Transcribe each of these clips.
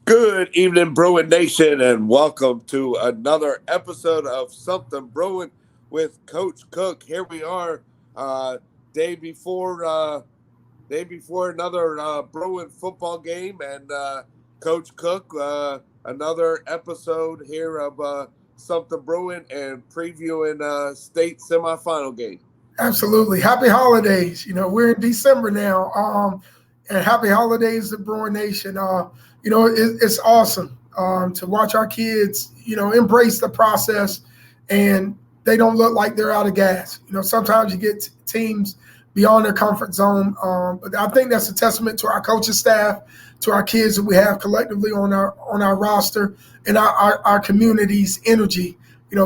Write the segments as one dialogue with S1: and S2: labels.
S1: Good evening, Bruin Nation, and welcome to another episode of Something Bruin with Coach Cook. Here we are, uh, day before another Bruin football game, and Coach Cook, another episode here of Something Bruin and previewing state semifinal game.
S2: Absolutely. Happy holidays. We're in December now. And happy holidays to Bruin Nation. It's awesome to watch our kids, embrace the process and they don't look like they're out of gas. Sometimes you get teams beyond their comfort zone. But I think that's a testament to our coaching staff, to our kids that we have collectively on our roster, and our community's energy,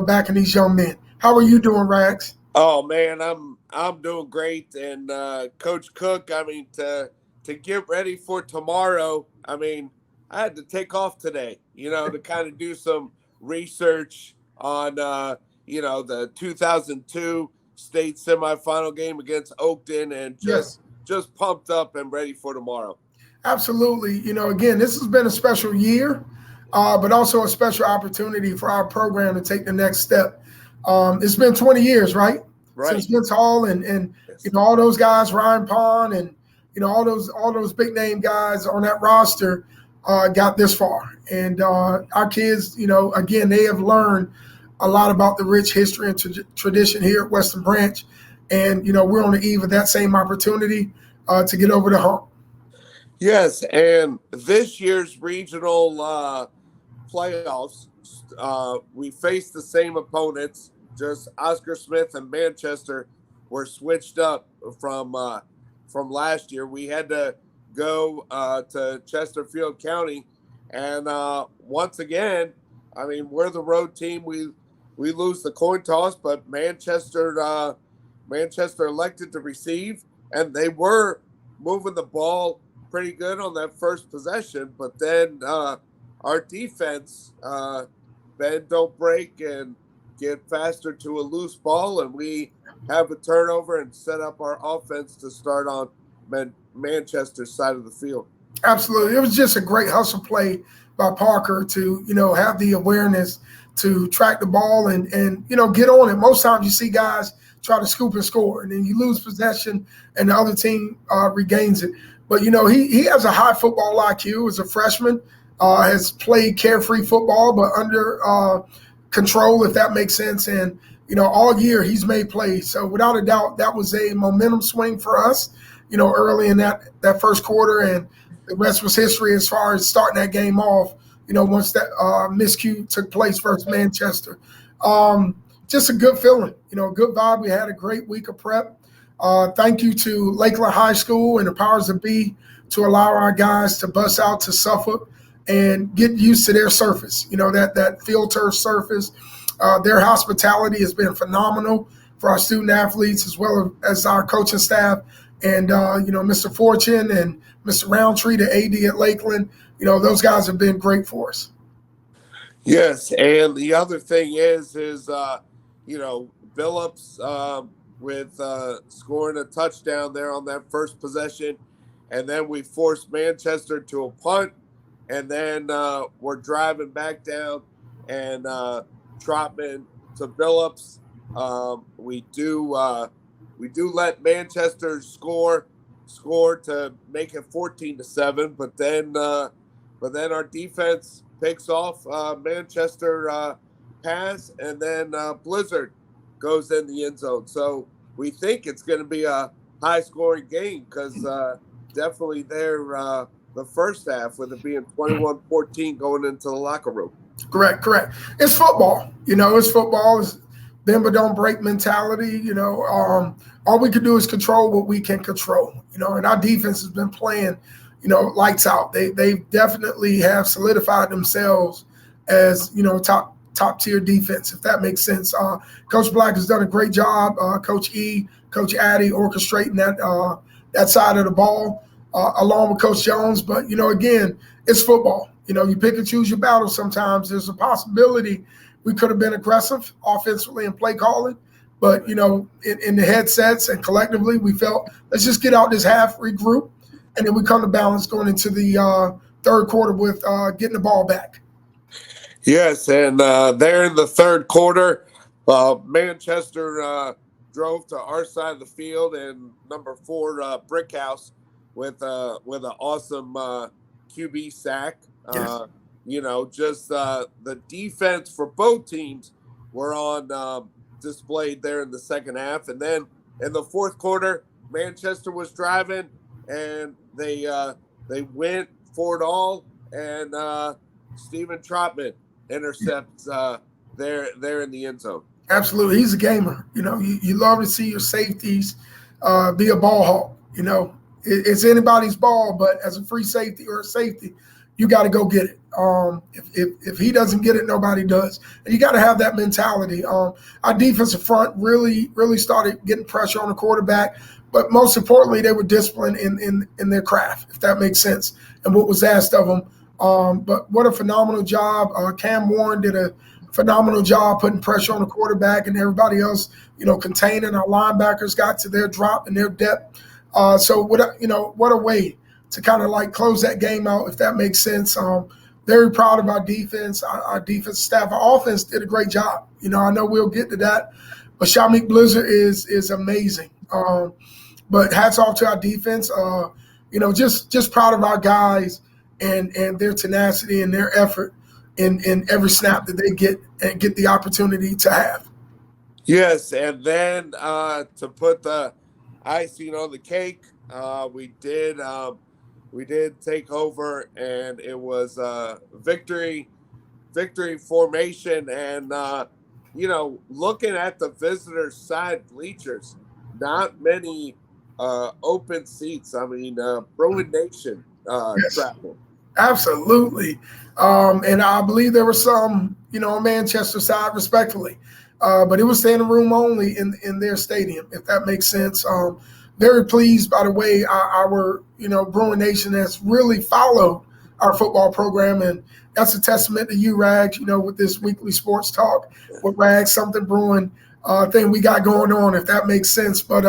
S2: backing these young men. How are you doing, Rags?
S1: Oh man, I'm doing great, and Coach Cook. I mean, to get ready for tomorrow. I mean, I had to take off today, to kind of do some research on the 2002 state semifinal game against Oakton, and
S2: Yes.
S1: just pumped up and ready for tomorrow.
S2: Absolutely. Again, this has been a special year, but also a special opportunity for our program to take the next step. It's been 20 years, right?
S1: Right.
S2: Since Vince Hall and
S1: Yes.
S2: all those guys, Ryan Pond, and all those big name guys on that roster got this far. And our kids, again, they have learned a lot about the rich history and tradition here at Western Branch. And we're on the eve of that same opportunity to get over the hump.
S1: Yes, and this year's regional playoffs, we faced the same opponents. Just Oscar Smith and Manchester were switched up from last year. We had to go to Chesterfield County, and once again, I mean, we're the road team. We lose the coin toss, but Manchester elected to receive, and they were moving the ball pretty good on that first possession, but then our defense bend don't break and get faster to a loose ball, and we have a turnover and set up our offense to start on Manchester's side of the field.
S2: Absolutely. It was just a great hustle play by Parker to, have the awareness to track the ball and get on it. Most times you see guys try to scoop and score, and then you lose possession and the other team regains it. But, he has a high football IQ as a freshman, has played carefree football, but under control, if that makes sense. And, all year he's made plays. So without a doubt, that was a momentum swing for us, early in that first quarter. And the rest was history as far as starting that game off, once that miscue took place versus Manchester. Just a good feeling, good vibe. We had a great week of prep. Thank you to Lakeland High School and the powers that be to allow our guys to bus out to Suffolk and get used to their surface, that field turf surface. Their hospitality has been phenomenal for our student athletes as well as our coaching staff. And, Mr. Fortune and Mr. Roundtree, the AD at Lakeland, those guys have been great for us.
S1: Yes, and the other thing is Phillips with scoring a touchdown there on that first possession, and then we forced Manchester to a punt, and then we're driving back down, and Trotman to Phillips. We do let Manchester score to make it 14-7, but then our defense picks off Manchester pass, and then Blizzard goes in the end zone. So we think it's going to be a high-scoring game because definitely the first half, with it being 21-14 going into the locker room.
S2: Correct. It's football. It's football. It's bend but don't break mentality. All we can do is control what we can control. And our defense has been playing, lights out. They definitely have solidified themselves as, top tier defense, if that makes sense. Coach Black has done a great job. Coach E, Coach Addy orchestrating that side of the ball, along with Coach Jones. But, again, it's football. You pick and choose your battles sometimes. There's a possibility we could have been aggressive offensively and play calling. But, in the headsets and collectively, we felt, let's just get out this half, regroup, and then we come to balance going into the third quarter with getting the ball back.
S1: Yes, and there in the third quarter, Manchester drove to our side of the field, and number four Brickhouse with an awesome QB sack.
S2: Yes,
S1: Just the defense for both teams were on displayed there in the second half, and then in the fourth quarter, Manchester was driving, and they went for it all, and Stephen Trotman intercepts there in the end zone.
S2: absolutely. He's a gamer. You love to see your safeties be a ball hawk. It's anybody's ball, but as a free safety or a safety, you got to go get it. If he doesn't get it, nobody does. And you got to have that mentality. Our defensive front really started getting pressure on the quarterback, but most importantly, they were disciplined in their craft, if that makes sense, and what was asked of them. But what a phenomenal job. Cam Warren did a phenomenal job putting pressure on the quarterback and everybody else, containing our linebackers got to their drop and their depth. So what a way to kind of like close that game out, if that makes sense. Very proud of our defense, our defense staff. Our offense did a great job. I know we'll get to that, but Shamik Blizzard is amazing. But hats off to our defense. Just proud of our guys and their tenacity and their effort in every snap that they get and get the opportunity to have.
S1: Yes, and then to put the icing on the cake, we did take over, and it was victory formation, and looking at the visitors' side bleachers, not many open seats. I mean, Bruin Nation
S2: Yes.
S1: travel.
S2: Absolutely. And I believe there were some, on Manchester side, respectfully. But it was standing room only in their stadium, if that makes sense. Very pleased by the way our Bruin Nation has really followed our football program. And that's a testament to you, Rags, with this weekly sports talk with Rags, something Bruin thing we got going on, if that makes sense. But,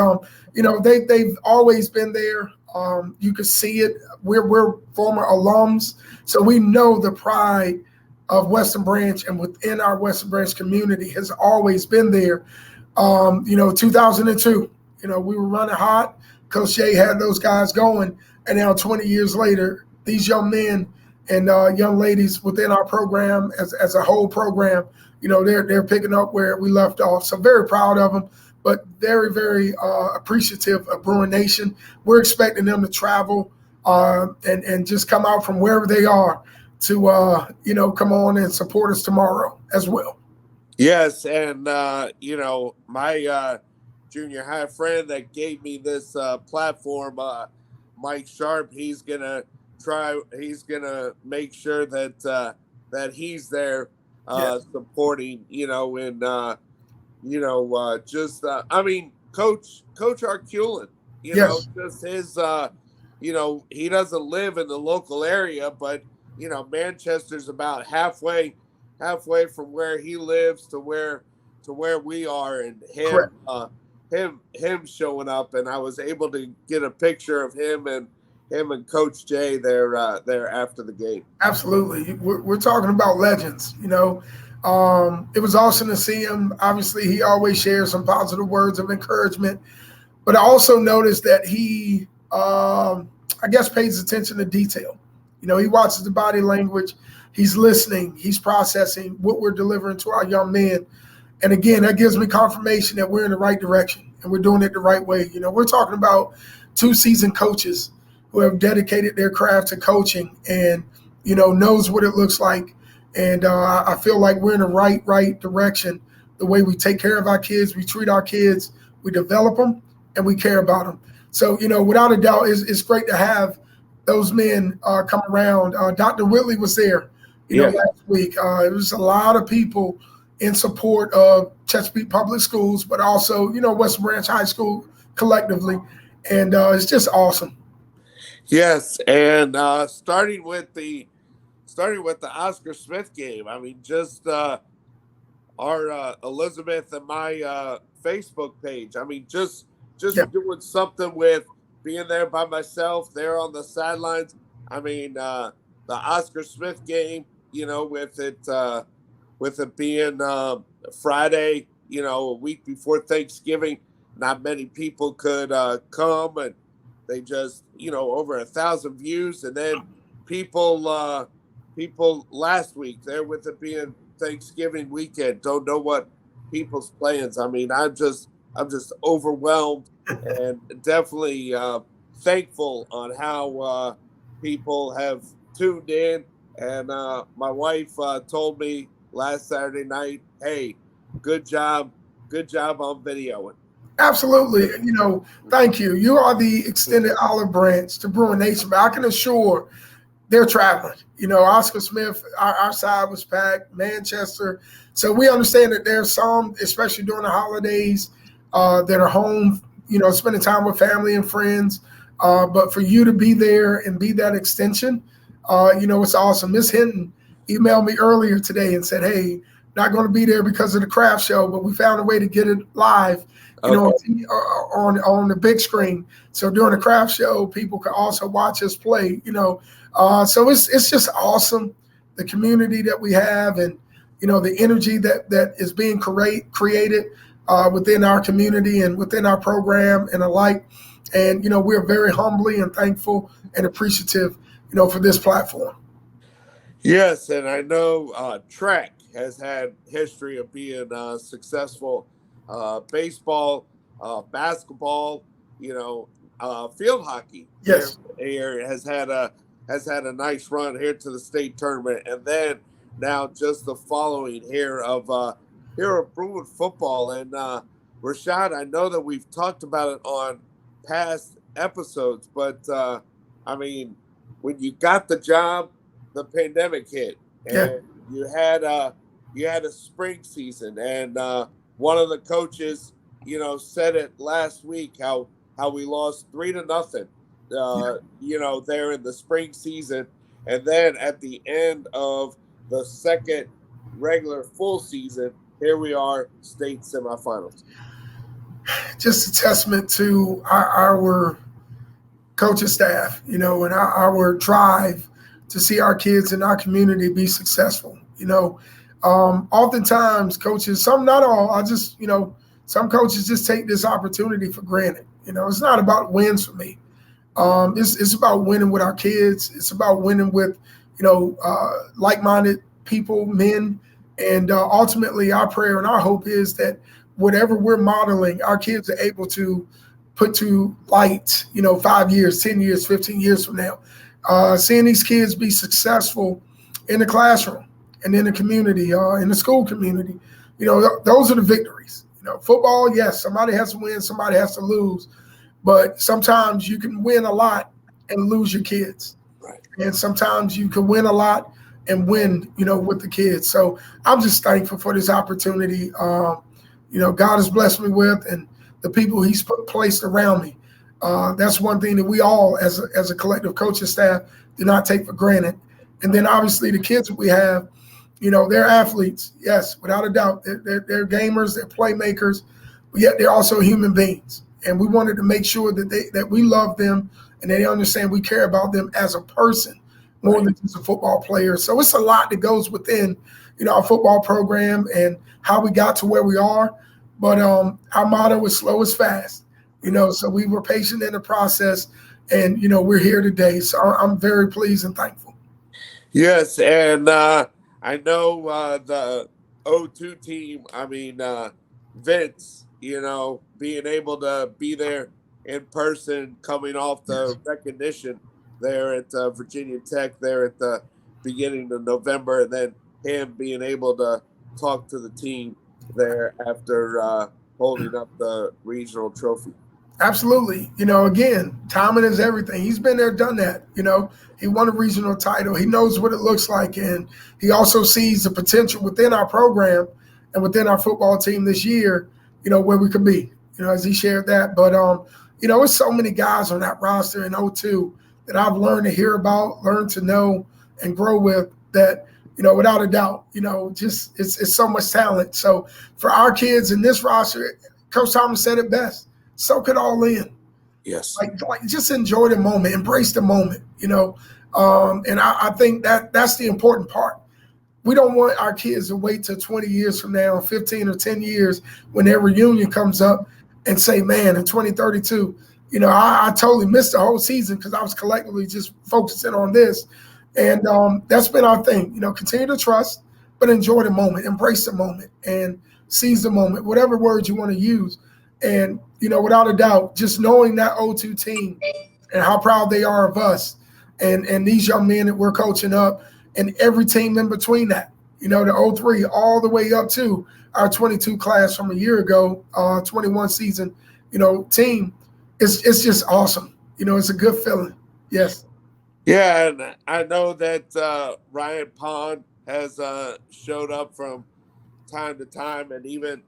S2: they've always been there. You can see it. We're former alums, so we know the pride of Western Branch, and within our Western Branch community has always been there. 2002, we were running hot. Coach Jay had those guys going, and now 20 years later, these young men and young ladies within our program, as a whole program, they're picking up where we left off. So very proud of them, but very, very appreciative of Bruin Nation. We're expecting them to travel and just come out from wherever they are to come on and support us tomorrow as well.
S1: Yes, and my junior high friend that gave me this platform, Mike Sharp, he's gonna try. He's gonna make sure that he's there
S2: Yes,
S1: supporting. I mean, Coach Arculin.
S2: yes,
S1: Just his. He doesn't live in the local area, but Manchester's about halfway from where he lives to where we are, and him
S2: correct.
S1: him showing up, and I was able to get a picture of him and Coach Jay there after the game.
S2: Absolutely. We're talking about legends. It was awesome to see him. Obviously, he always shares some positive words of encouragement, but I also noticed that he, I guess, pays attention to detail. He watches the body language. He's listening. He's processing what we're delivering to our young men. And again, that gives me confirmation that we're in the right direction and we're doing it the right way. We're talking about two seasoned coaches who have dedicated their craft to coaching and, knows what it looks like. And I feel like we're in the right direction. The way we take care of our kids, we treat our kids, we develop them, and we care about them. So, without a doubt, it's great to have those men come around. Dr. Whitley was there,
S1: Yeah.
S2: last week. It was a lot of people in support of Chesapeake Public Schools, but also, West Branch High School collectively. And it's just awesome.
S1: Yes, and starting with the Oscar Smith game. I mean, just our Elizabeth and my Facebook page. I mean,
S2: Yeah,
S1: just doing something with being there by myself, there on the sidelines. I mean, the Oscar Smith game, with it being Friday, a week before Thanksgiving, not many people could come, and they just, over 1,000 views, and then people last week there with it being Thanksgiving weekend don't know what people's plans. I mean, I'm just overwhelmed and definitely thankful on how people have tuned in. And my wife told me last Saturday night, "Hey, good job on videoing."
S2: Absolutely. Thank you. You are the extended olive branch to Bruin Nation, but I can assure they're traveling. Oscar Smith, our side was packed, Manchester. So we understand that there's some, especially during the holidays, that are home, spending time with family and friends. But for you to be there and be that extension, it's awesome. Miss Hinton emailed me earlier today and said, "Hey, not going to be there because of the craft show, but we found a way to get it live,
S1: Okay.
S2: on the big screen. So during the craft show, people can also watch us play. So it's just awesome, the community that we have, and the energy that is being created within our community and within our program and alike. And we're very humbly and thankful and appreciative, for this platform.
S1: Yes, and I know track has had history of being successful. Baseball, basketball, field hockey
S2: Yes.
S1: here has had a nice run here to the state tournament, and then now just the following here of Bruin football. And Rashad, I know that we've talked about it on past episodes, but I mean, when you got the job, the pandemic hit,
S2: Yeah.
S1: and you had a spring season, and one of the coaches, said it last week how we lost 3-0, there in the spring season, and then at the end of the second regular full season, here we are, state semifinals.
S2: Just a testament to our coaching staff, and our drive to see our kids in our community be successful. Oftentimes coaches, some, not all, some coaches just take this opportunity for granted. It's not about wins for me. It's about winning with our kids. It's about winning with, like-minded people, men, and ultimately our prayer and our hope is that whatever we're modeling, our kids are able to put to light, 5 years, 10 years, 15 years from now. Seeing these kids be successful in the classroom and in the community, in the school community, those are the victories. Football, yes, somebody has to win, somebody has to lose, but sometimes you can win a lot and lose your kids.
S1: Right.
S2: And sometimes you can win a lot and win, with the kids. So I'm just thankful for this opportunity. God has blessed me with, and the people He's placed around me. That's one thing that we all, as a collective coaching staff, do not take for granted. And then obviously the kids that we have, they're athletes, yes, without a doubt. They're gamers, they're playmakers, but yet they're also human beings. And we wanted to make sure that we love them and they understand we care about them as a person more than just a football player. So it's a lot that goes within, our football program and how we got to where we are. But our motto is slow is fast, so we were patient in the process, and, we're here today. So I'm very pleased and thankful.
S1: Yes, and I know the O2 team. I mean, Vince, being able to be there in person, coming off the recognition there at Virginia Tech there at the beginning of November, and then him being able to talk to the team there after holding up the regional trophy.
S2: Absolutely. Again, timing is everything. He's been there, done that. He won a regional title. He knows what it looks like. And he also sees the potential within our program and within our football team this year, where we could be, as he shared that. But, it's so many guys on that roster in O2 that I've learned to hear about, learned to know, and grow with that, without a doubt, just it's so much talent. So for our kids in this roster, Coach Thomas said it best. Soak it all in.
S1: Yes.
S2: Like just enjoy the moment, embrace the moment. And I think that's the important part. We don't want our kids to wait till 20 years from now, 15 or 10 years when their reunion comes up and say, man, in 2032, I totally missed the whole season because I was collectively just focusing on this. And that's been our thing, continue to trust, but enjoy the moment, embrace the moment, and seize the moment, whatever words you want to use. And, without a doubt, just knowing that O2 team and how proud they are of us and these young men that we're coaching up and every team in between that, the O3 all the way up to our 22 class from a year ago, 21 season, team. It's just awesome. It's a good feeling. Yes.
S1: Yeah, and I know that Ryan Pond has showed up from time to time, and even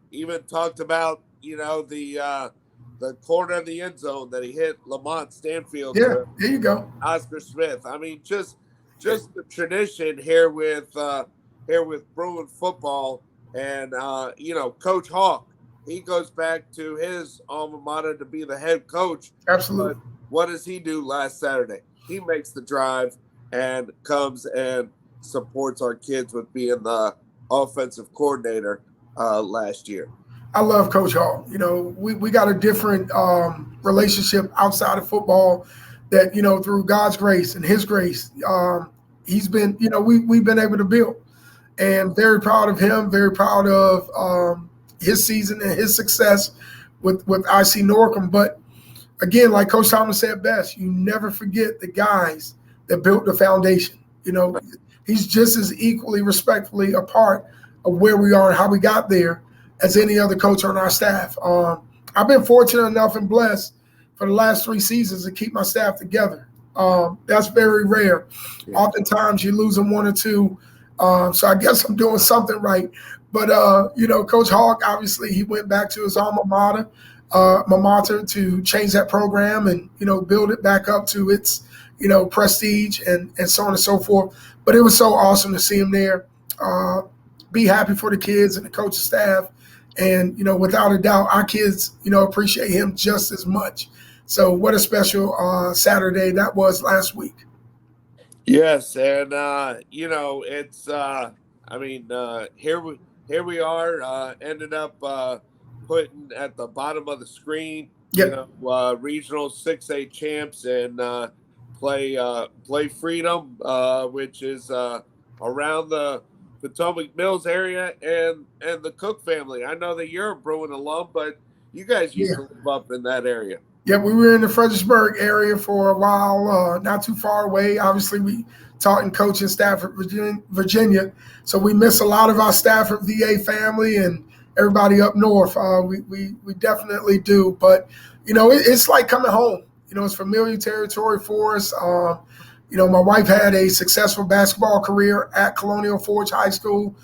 S1: talked about the corner of the end zone that he hit Lamont Stanfield
S2: Yeah.
S1: to
S2: There you go.
S1: Oscar Smith. I mean, just the tradition here with Bruin football, and Coach Hawk. He goes back to his alma mater to be the head coach. But
S2: Absolutely.
S1: what does he do last Saturday? He makes the drive and comes and supports our kids with being the offensive coordinator last year.
S2: I love Coach Hall. We got a different relationship outside of football that, through God's grace and his grace, he's been, we've been able to build. And very proud of him, very proud of his season and his success with IC Norcom. But again, like Coach Thomas said best, you never forget the guys that built the foundation. He's just as equally respectfully a part of where we are and how we got there as any other coach on our staff. I've been fortunate enough and blessed for the last 3 seasons to keep my staff together. That's very rare.
S1: Yeah.
S2: Oftentimes you lose them 1 or 2. So I guess I'm doing something right. But, Coach Hawk, obviously, he went back to his alma mater to change that program and, build it back up to its, prestige and so on and so forth. But it was so awesome to see him there. Be happy for the kids and the coaching staff. And, without a doubt, our kids, appreciate him just as much. So what a special Saturday that was last week.
S1: Yes, and it's here we are, ended up putting at the bottom of the screen,
S2: Yep.
S1: Regional 6A champs, and play Freedom, which is around the Potomac Mills area, and the Cook family. I know that you're a Bruin alum, but you guys used to live up in that area.
S2: Yeah, we were in the Fredericksburg area for a while, not too far away. Obviously, we taught and coached in Stafford, Virginia. So we miss a lot of our Stafford, VA family and everybody up north. We definitely do. But, it's like coming home. It's familiar territory for us. My wife had a successful basketball career at Colonial Forge High School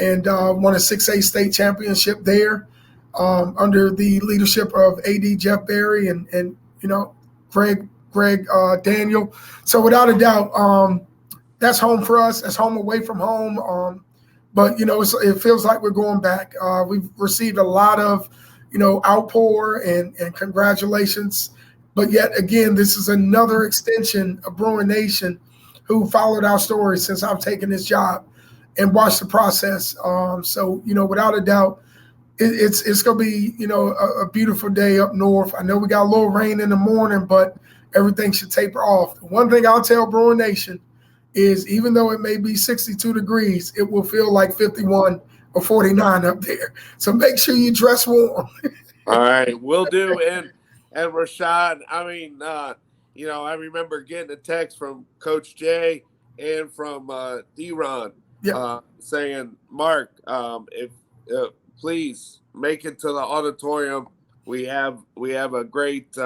S2: and won a 6A state championship there. Under the leadership of AD Jeff Berry and Greg Daniel. So without a doubt, that's home for us. That's home away from home. But it feels like we're going back. We've received a lot of outpour and congratulations. But yet again, this is another extension of Bruin Nation who followed our story since I've taken this job and watched the process. So without a doubt, it's going to be, a beautiful day up north. I know we got a little rain in the morning, but everything should taper off. The one thing I'll tell Bruin Nation is even though it may be 62 degrees, it will feel like 51 or 49 up there. So make sure you dress warm.
S1: All right, will do. And Rashad, I remember getting a text from Coach Jay and from D-Ron saying, Mark, if please make it to the auditorium. We have a great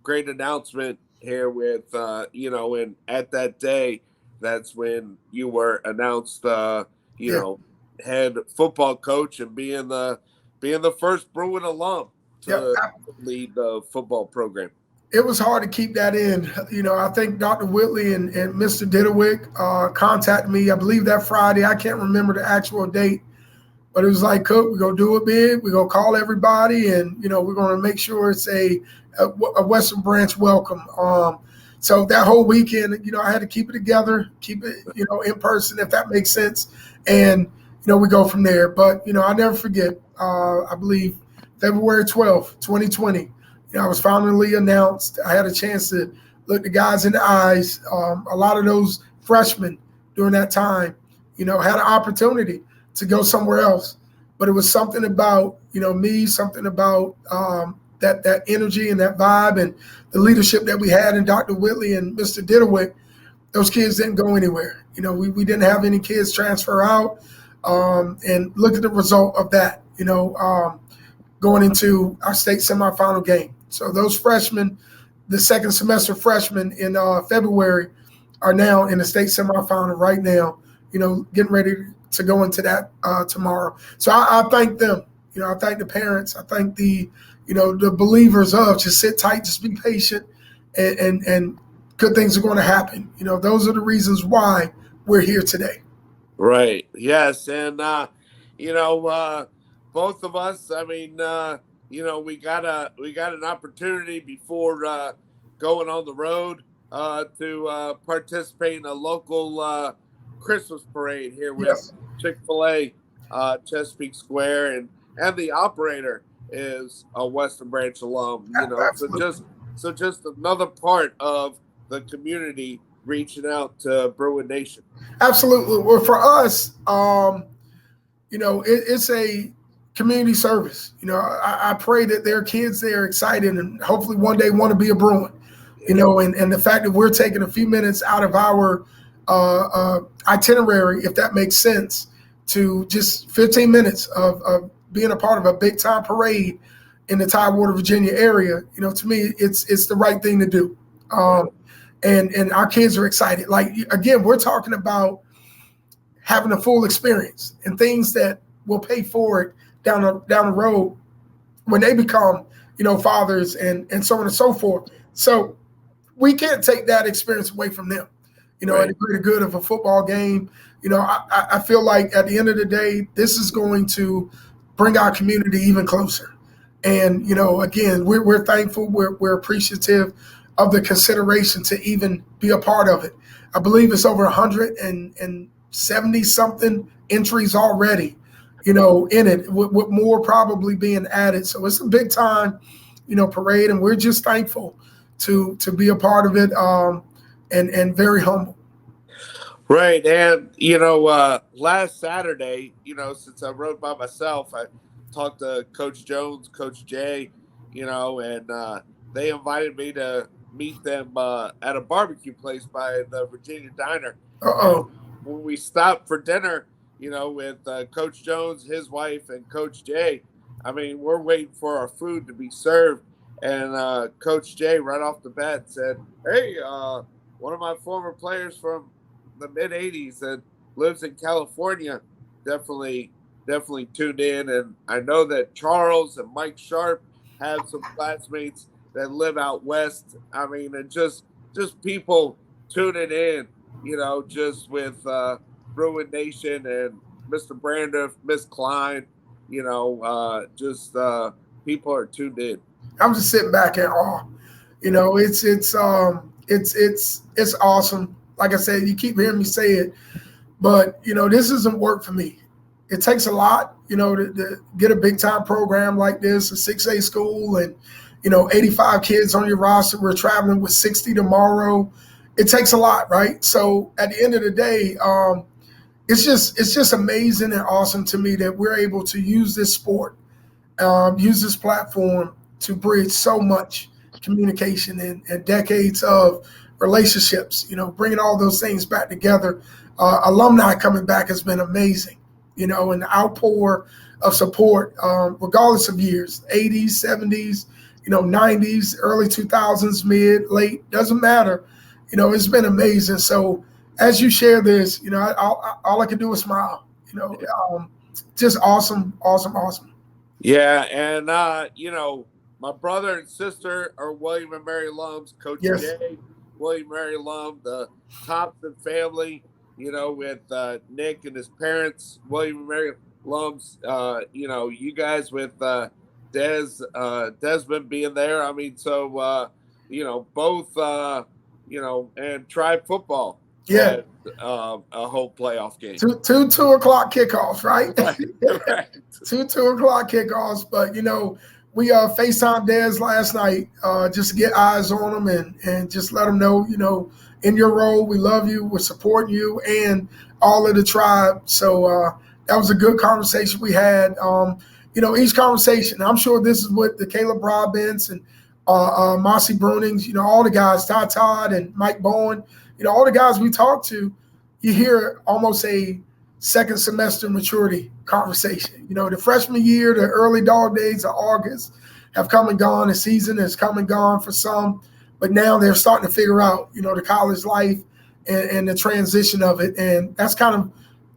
S1: announcement here with and at that day, that's when you were announced head football coach and being the first Bruin alum to lead the football program.
S2: It was hard to keep that in. I think Dr. Whitley and Mr. Didewick contacted me, I believe that Friday. I can't remember the actual date. But it was like, Cook, we're going to do it big. We're going to call everybody, and, we're going to make sure it's a Western Branch welcome. So that whole weekend, I had to keep it together, keep it, in person, if that makes sense. And, we go from there. But, I'll never forget, I believe February 12th, 2020, I was finally announced. I had a chance to look the guys in the eyes. A lot of those freshmen during that time, had an opportunity to go somewhere else. But it was something about, me, something about that energy and that vibe and the leadership that we had in Dr. Whitley and Mr. Diddlewick. Those kids didn't go anywhere. We didn't have any kids transfer out. And look at the result of that, going into our state semifinal game. So those freshmen, the second semester freshmen in February, are now in the state semifinal right now, getting ready to go into that tomorrow. So I thank them. I thank the parents. I thank the believers of just sit tight, just be patient, and good things are going to happen. Those are the reasons why we're here today.
S1: Right. Yes. And both of us, I mean, we got an opportunity before going on the road to participate in a local Christmas parade here with
S2: Yes,
S1: Chick-fil-A, Chesapeake Square, and the operator is a Western Branch alum,
S2: absolutely.
S1: so just another part of the community reaching out to Bruin Nation.
S2: Absolutely. Well, for us, it's a community service. I pray that there are kids there excited and hopefully one day want to be a Bruin. And the fact that we're taking a few minutes out of our itinerary, if that makes sense, to just 15 minutes of being a part of a big time parade in the Tidewater, Virginia area, to me, it's the right thing to do. And our kids are excited. Like, again, we're talking about having a full experience and things that will pay forward down the road when they become, fathers and so on and so forth. So we can't take that experience away from them. At the greater good of a football game. I feel like at the end of the day, this is going to bring our community even closer. And again, we're thankful, we're appreciative of the consideration to even be a part of it. I believe it's over 170 something entries already, in it, with more probably being added. So it's a big time, parade, and we're just thankful to be a part of it, and very humble.
S1: Right. And, last Saturday, since I rode by myself, I talked to Coach Jones, Coach Jay, and they invited me to meet them at a barbecue place by the Virginia Diner. And
S2: Uh-oh.
S1: when we stopped for dinner, with Coach Jones, his wife, and Coach Jay, I mean, we're waiting for our food to be served. And Coach Jay, right off the bat, said, "Hey, one of my former players from the mid '80s that lives in California definitely tuned in, and I know that Charles and Mike Sharp have some classmates that live out west. I mean, and just people tuning in, just with Bruin Nation and Mr. Brandon, Miss Klein, just people are tuned in.
S2: I'm just sitting back in awe. It's awesome. Like I said, you keep hearing me say it, but this isn't work for me. It takes a lot, to get a big time program like this, a 6A school, and 85 kids on your roster. We're traveling with 60 tomorrow. It takes a lot, right? So at the end of the day, it's just amazing and awesome to me that we're able to use this sport, use this platform to bridge so much communication and decades of relationships, bringing all those things back together. Alumni coming back has been amazing, and the outpour of support, regardless of years, 80s, 70s, 90s, early 2000s, mid, late, doesn't matter. It's been amazing. So as you share this, all I can do is smile, just awesome, awesome, awesome.
S1: Yeah, and my brother and sister are William and Mary alums. Coach
S2: Yes.
S1: Jay, William and Mary alum. The Thompson family, with Nick and his parents, William and Mary alums. You guys with Desmond being there. I mean, so both and try football
S2: Yeah,
S1: at a whole playoff game.
S2: two o'clock kickoffs, right?
S1: Right, right.
S2: Two o'clock kickoffs. But we FaceTime Dez last night just to get eyes on him and just let him know, in your role, we love you, we're supporting you, and all of the tribe. So that was a good conversation we had. Each conversation, I'm sure this is what the Caleb Robbins and Mossy Brunings, all the guys, Todd and Mike Bowen, all the guys we talked to, you hear almost a second semester maturity conversation. The freshman year, the early dog days of August have come and gone. The season has come and gone for some, but now they're starting to figure out, the college life and the transition of it. And that's kind of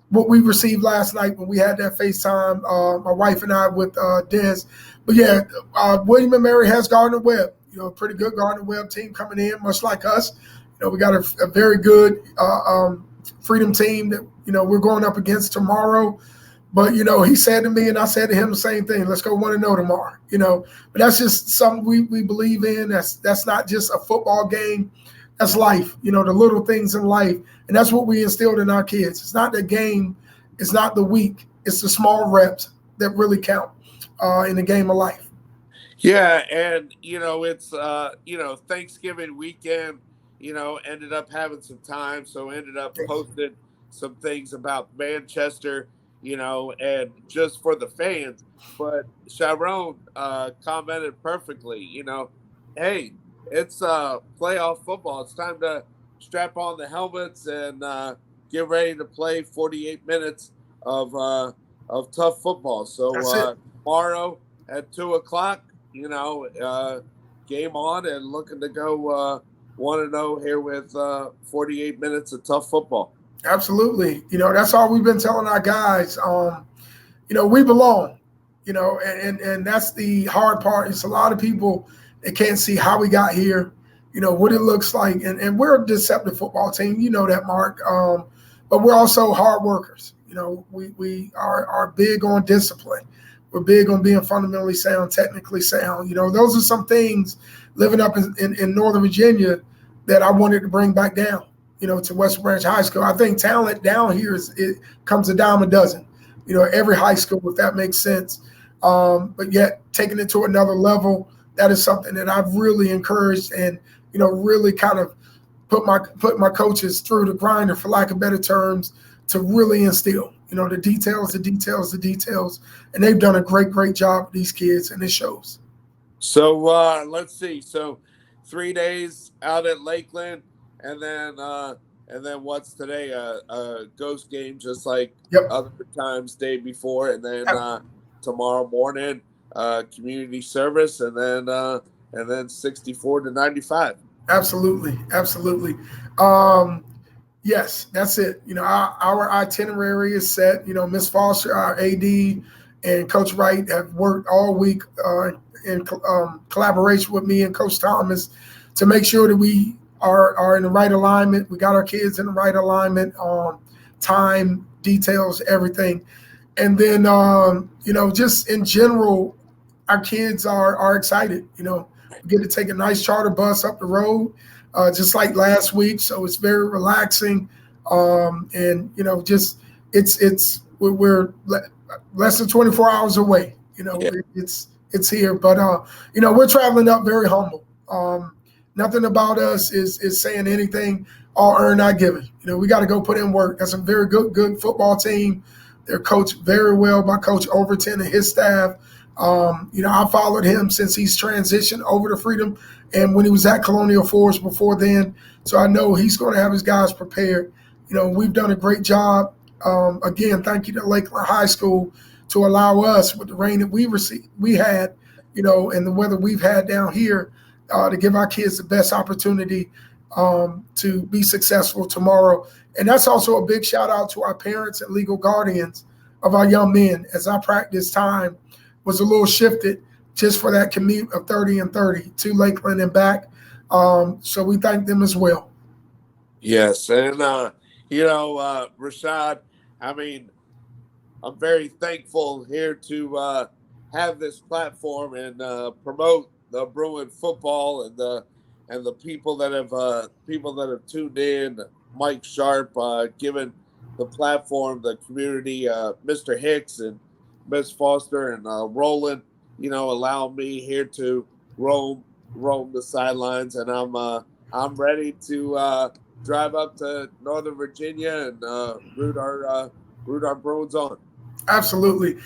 S2: what we received last night when we had that FaceTime, my wife and I with Des. But yeah, William and Mary has Gardner Webb, a pretty good Gardner Webb team coming in, much like us. We got a very good Freedom team that, we're going up against tomorrow. But, he said to me and I said to him the same thing. Let's go 1-0 tomorrow, But that's just something we believe in. That's not just a football game. That's life, the little things in life. And that's what we instilled in our kids. It's not the game. It's not the week. It's the small reps that really count in the game of life.
S1: Yeah, and it's Thanksgiving weekend, ended up having some time, so ended up posting some things about Manchester, and just for the fans. But Sharon commented perfectly, hey, it's playoff football. It's time to strap on the helmets and get ready to play 48 minutes of tough football.
S2: That's
S1: So
S2: it.
S1: tomorrow at 2 o'clock, game on and looking to go 1-0 here with 48 minutes of tough football.
S2: Absolutely. That's all we've been telling our guys. We belong, and that's the hard part. It's a lot of people that can't see how we got here, what it looks like. And we're a deceptive football team. You know that, Mark. But we're also hard workers. We are big on discipline. We're big on being fundamentally sound, technically sound. Those are some things living up in Northern Virginia that I wanted to bring back down, to West Branch High School. I think talent down here it comes a dime a dozen, every high school, if that makes sense. But yet taking it to another level, that is something that I've really encouraged and, really kind of put my coaches through the grinder, for lack of better terms, to really instill, the details. And they've done a great job with these kids, and it shows.
S1: So let's see. So 3 days out at Lakeland, and then what's today? A ghost game, just like
S2: Yep.
S1: other times day before, and then tomorrow morning community service, and then 64 to 95.
S2: Absolutely. Yes, that's it. Our itinerary is set. Miss Foster, our AD, and Coach Wright have worked all week in collaboration with me and Coach Thomas to make sure that we are in the right alignment. We got our kids in the right alignment, time, details, everything. And then, just in general, our kids are excited. We get to take a nice charter bus up the road, just like last week. So it's very relaxing. And, just we're less than 24 hours away.
S1: Yeah.
S2: It's here. But, we're traveling up very humble. Nothing about us is saying anything, all earned, not given. We got to go put in work. That's a very good football team. They're coached very well by Coach Overton and his staff. I followed him since he's transitioned over to Freedom and when he was at Colonial Forest before then. So I know he's going to have his guys prepared. We've done a great job. Again, thank you to Lakeland High School to allow us, with the rain that we had, and the weather we've had down here, to give our kids the best opportunity to be successful tomorrow. And that's also a big shout out to our parents and legal guardians of our young men, as our practice time was a little shifted just for that commute of 30 and 30 to Lakeland and back. So we thank them as well.
S1: Yes, and Rashad, I mean, I'm very thankful here to have this platform and promote the Bruin football and and the people that have tuned in, Mike Sharp, given the platform, the community, Mr. Hicks and Miss Foster and Roland, allowing me here to roam the sidelines, and I'm ready to drive up to Northern Virginia and root our Bruins on.
S2: Absolutely.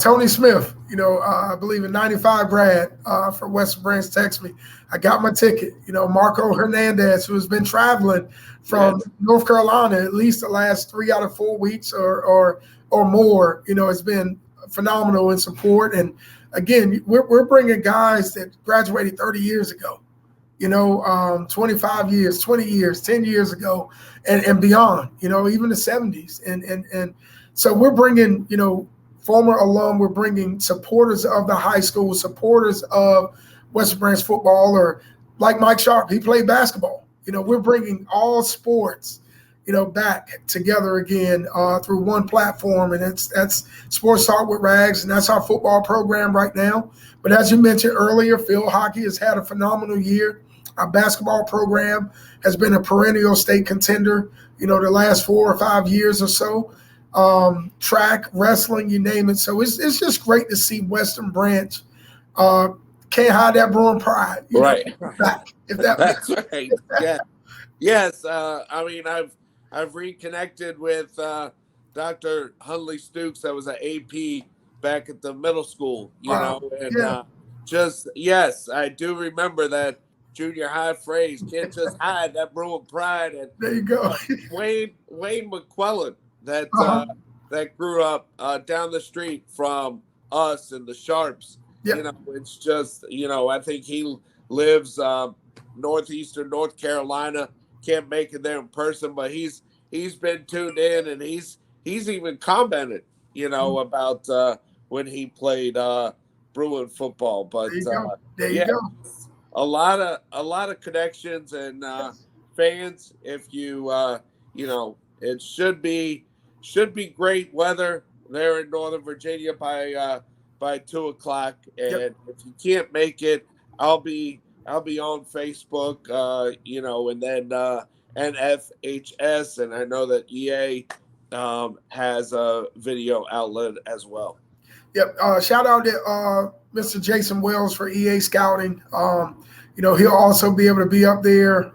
S2: Tony Smith, I believe in 95 grad from Western Branch, text me. I got my ticket. Marco Hernandez, who has been traveling from North Carolina at least the last 3 out of 4 weeks or more, has been phenomenal in support. And again, we're bringing guys that graduated 30 years ago, 25 years, 20 years, 10 years ago, and beyond, even the 70s. And so we're bringing, former alum, we're bringing supporters of the high school, supporters of Western Branch football, or like Mike Sharp, he played basketball. We're bringing all sports, back together again through one platform, and that's Sports Talk with Rags, and that's our football program right now. But as you mentioned earlier, field hockey has had a phenomenal year. Our basketball program has been a perennial state contender, the last 4 or 5 years or so. Track, wrestling, you name it. So it's just great to see Western Branch can't hide that Bruin pride,
S1: right?
S2: Back, if that
S1: That's right. Yeah. Yes. I mean, I've reconnected with Dr. Hunley Stukes. That was an AP back at the middle school, and just yes, I do remember that junior high phrase. Can't just hide that Bruin pride. And
S2: there you go.
S1: Wayne McQuillan, that that grew up down the street from us and the Sharps.
S2: Yep.
S1: It's just I think he lives northeastern North Carolina. Can't make it there in person, but he's been tuned in, and he's even commented about when he played Bruin football. But
S2: there you go.
S1: A lot of connections and fans. If you it should be great weather there in Northern Virginia by 2:00. And if you can't make it, I'll be on Facebook, and then NFHS, and I know that EA has a video outlet as well.
S2: Yep. Shout out to Mr. Jason Wells for EA Scouting. He'll also be able to be up there.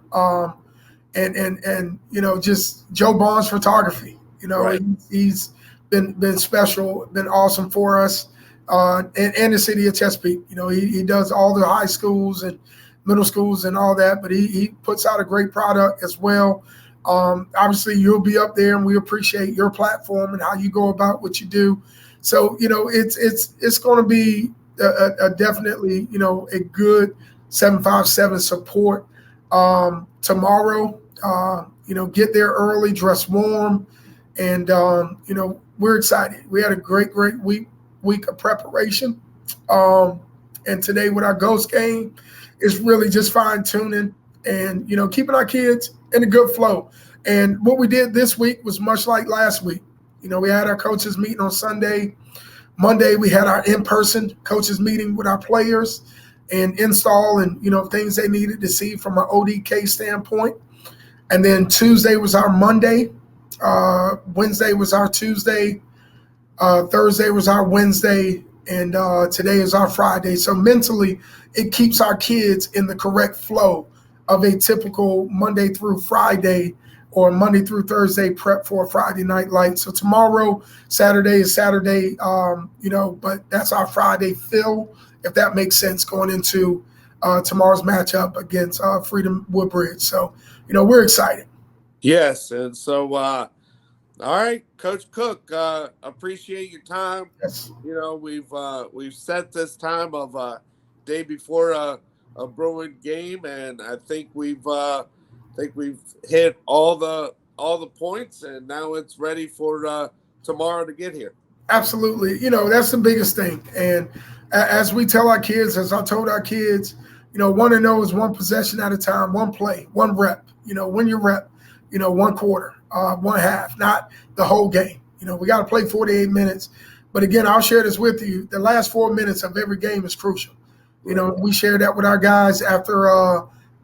S2: And just Joe Bond's photography.
S1: Right.
S2: He's been special, been awesome for us. And the city of Chesapeake. He does all the high schools and middle schools and all that, but he puts out a great product as well. Obviously, you'll be up there, and we appreciate your platform and how you go about what you do. So, it's going to be a definitely, a good 757 support tomorrow. Get there early, dress warm, and, we're excited. We had a great week of preparation. And today with our Ghost game is really just fine tuning and, keeping our kids in a good flow. And what we did this week was much like last week. We had our coaches meeting on Sunday. Monday, we had our in-person coaches meeting with our players and install and, things they needed to see from an ODK standpoint. And then Tuesday was our Monday. Wednesday was our Tuesday. Thursday was our Wednesday, and today is our Friday. So mentally, it keeps our kids in the correct flow of a typical Monday through Friday or Monday through Thursday prep for a Friday night light. So tomorrow, Saturday is Saturday, but that's our Friday fill, if that makes sense, going into tomorrow's matchup against Freedom Woodbridge. So, we're excited.
S1: Yes, and so all right, Coach Cook, appreciate your time.
S2: Yes.
S1: We've set this time of day before a Bruin game, and I think we've hit all the points, and now it's ready for tomorrow to get here.
S2: Absolutely, that's the biggest thing. And as we tell our kids, as I told our kids, 1-0 is one possession at a time, one play, one rep. Win your rep. 1 quarter, 1 half, not the whole game. We got to play 48 minutes. But again, I'll share this with you. The last 4 minutes of every game is crucial. We share that with our guys after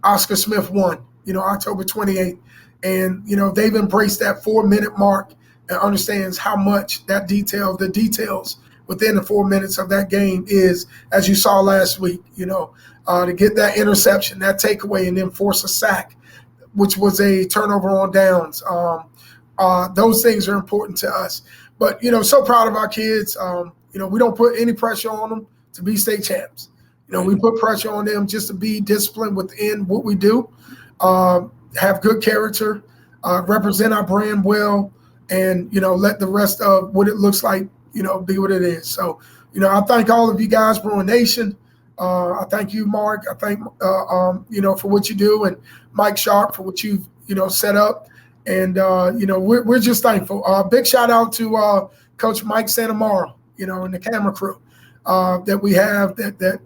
S2: Oscar Smith won, October 28th. And, they've embraced that 4-minute mark and understands how much the details within the 4 minutes of that game is, as you saw last week, to get that interception, that takeaway, and then force a sack, which was a turnover on downs. Those things are important to us. But, so proud of our kids. We don't put any pressure on them to be state champs. We put pressure on them just to be disciplined within what we do, have good character, represent our brand well, and, let the rest of what it looks like, be what it is. So, I thank all of you guys, Bruin Nation. I thank you, Mark. I thank, for what you do, and Mike Sharp for what you've, set up. And, we're just thankful. Big shout out to Coach Mike Santamaro, and the camera crew that we have that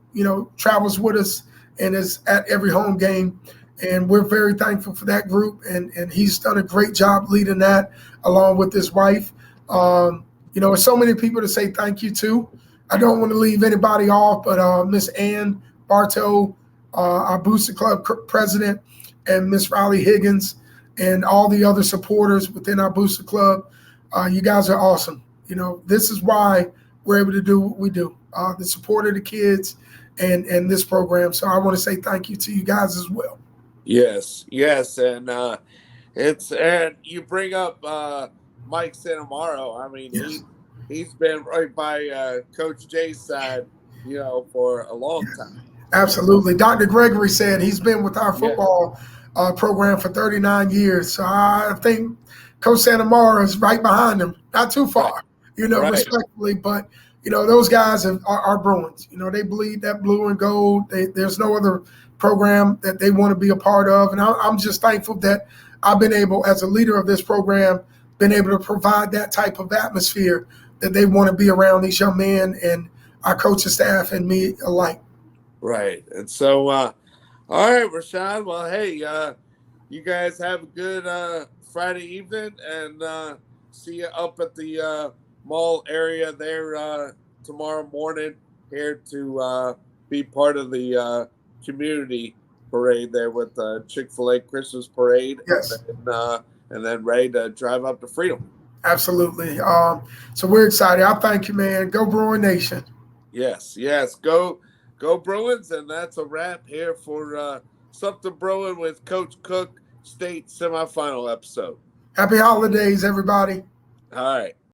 S2: travels with us and is at every home game. And we're very thankful for that group. And he's done a great job leading that along with his wife. There's so many people to say thank you to. I don't want to leave anybody off, but Miss Ann Bartow, our Booster Club president, and Miss Riley Higgins, and all the other supporters within our Booster Club. You guys are awesome. This is why we're able to do what we do, the support of the kids and this program. So I want to say thank you to you guys as well.
S1: Yes. And and you bring up Mike Santamaro. I mean,
S2: Yes.
S1: he's been right by Coach Jay's side, for a long time.
S2: Absolutely. Dr. Gregory said he's been with our football program for 39 years. So I think Coach Santamaro is right behind him, not too far, respectfully. But, those guys are Bruins. They bleed that blue and gold. There's no other program that they want to be a part of. And I'm just thankful that I've been able, as a leader of this program, been able to provide that type of atmosphere that they want to be around these young men and our coaching staff and me alike.
S1: Right. And so, all right, Rashad. Well, hey, you guys have a good Friday evening, and see you up at the mall area there tomorrow morning here to be part of the community parade there with the Chick-fil-A Christmas parade.
S2: Yes.
S1: And then ready to drive up to Freedom.
S2: Absolutely. So we're excited. I thank you, man. Go Bruin Nation.
S1: Yes. Go Bruins, and that's a wrap here for Something Bruin with Coach Cook State Semifinal episode.
S2: Happy holidays, everybody.
S1: All right.